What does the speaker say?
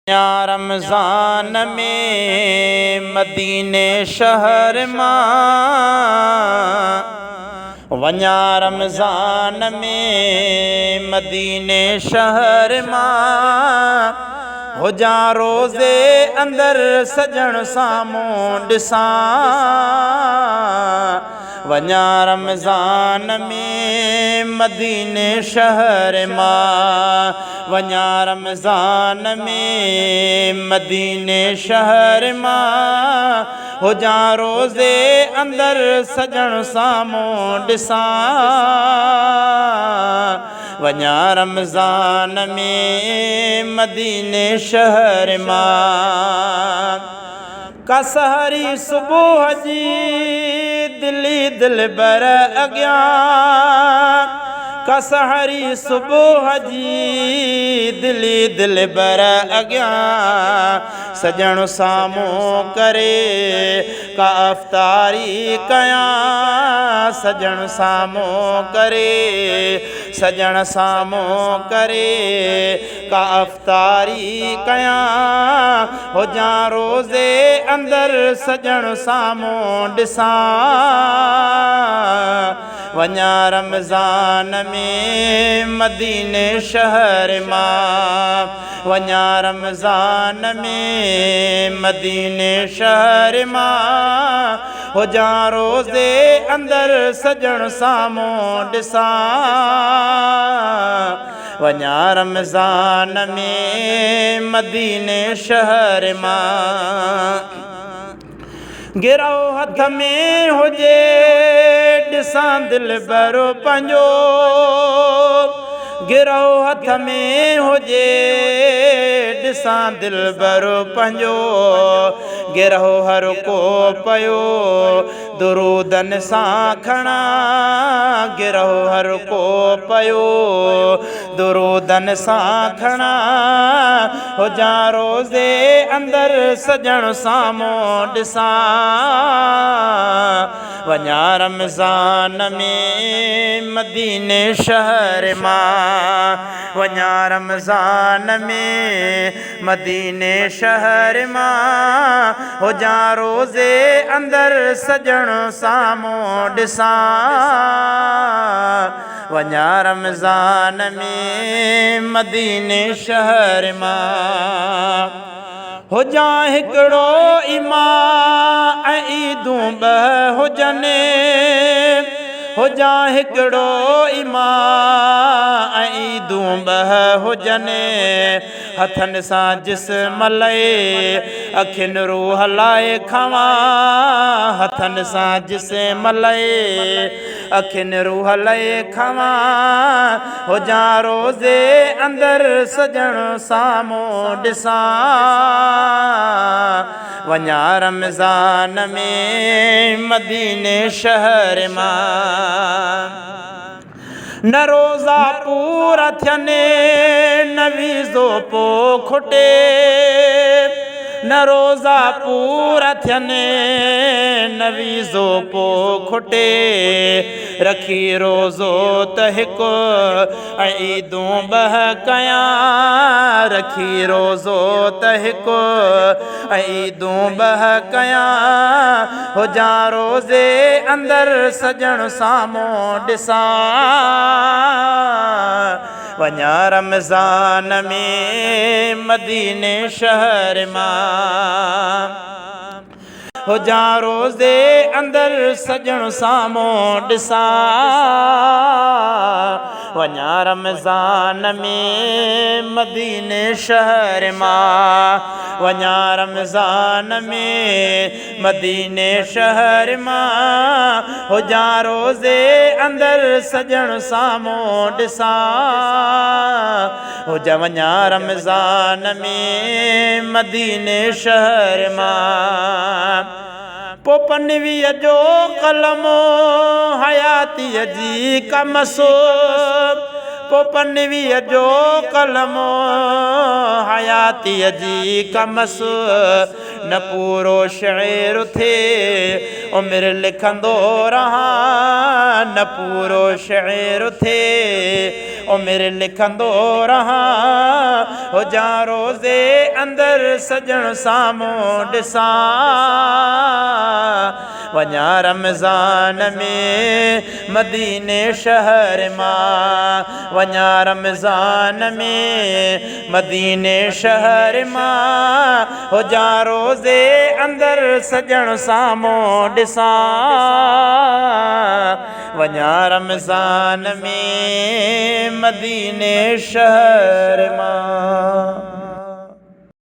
या रमज़ान में मदीने शहर मां वञा रमज़ान में मदीने शहर मां हुजा रोज़े अंदर सजण साम्हूं ॾिसां वञा रमज़ान में मदीने शहर मां वञा रमज़ान में मदीने शहर मां हुजा रोज़े अंदर सजण साम्हूं ॾिसां वञा रमज़ान में मदीने शहर मां कसहरी सुबुह जी दिली दिलबर अॻियां कसहरी सुबुह जी दिली दिलबर अॻियां सजण साम्हूं करे का अफ़्तारी कयां सजण साम्हूं करे सजण साम्हूं करे का अफ़्तारी कयां हुजा रोज़े अंदर सजण साम्हूं ॾिसां वञा रमज़ान में मदीने शहर मां वञा रमज़ान में मदीने शहर मां हुजा रोज़े अंदर सजण साम्हूं ॾिसां वञा रमज़ान में मदीने शहर मां गिरो हथ में हुजे ॾिसां दिलबरो पंहिंजो गिरो हथ में हुजे ॾिसां दिलबरो पंहिंजो गिरो हर को पयो दुरूदन सां खणा गिरो हर को पयो दुरूदन सां खणा हुजा रोज़े अंदर सजण साम्हूं ॾिसां वञा रमज़ान में मदीने शहर मां वञा रमज़ान में मदीने शहर मां हुजा रोज़े अंदर सजण साम्हूं ॾिसां वञा रमज़ान में मदीने शहर मां हुजा हिकिड़ो इमाम ऐं ईदूं ॿ हुजनि हुजा हिकिड़ो इमाम ऐं ईदूं ॿ हुजनि हथनि सां जिस्म लहे अखियुनि रूह लाइ खवां हथनि सां जिस्म लहे अखियुनि रूह लाइ खवां हुजा रोज़े अंदर सजण साम्हूं ॾिसां वञा रमज़ान में मदीने शहर मां न रोज़ा पूरा थियनि न वीज़ो पोइ खुटे न रोज़ा पूरा थियनि न वीज़ो पोइ खुटे रखी रोज़ो त हिकु ऐं ईदूं ॿ कयां रखी रोज़ो त हिकु ऐं ईदूं ॿ कयां हुजा रोज़े अंदर सजण साम्हूं ॾिसां वञा रमज़ान में मदीने शहर मां हुजा रोज़े अंदर सजण साम्हूं ॾिसां वञा रमज़ान में मदीने शहर मां वञा रमज़ान में मदीने शहर मां हुजा रोज़े अंदर सजण साम्हूं ॾिसां हुजा वञा रमज़ान में मदीने शहर मां पोपनवीह जो कलमो हयातीअ जी कमसो पोपनवीह जो कलमो हयातीअ जी कमसो न पूरो शेर थे उमिरि लिखंदो रहां न पूरो शेर थे ओ मेरे लिखंदो रहा हो जा रोज़े अंदर सजण सामूं ॾिसां वञा रमज़ान में मदीने शहर मां वञा रमज़ान में मदीने शहर मां हो जा रोज़े अंदर सजण सामूं ॾिसां वञा रमज़ान में मदीने शहर मां।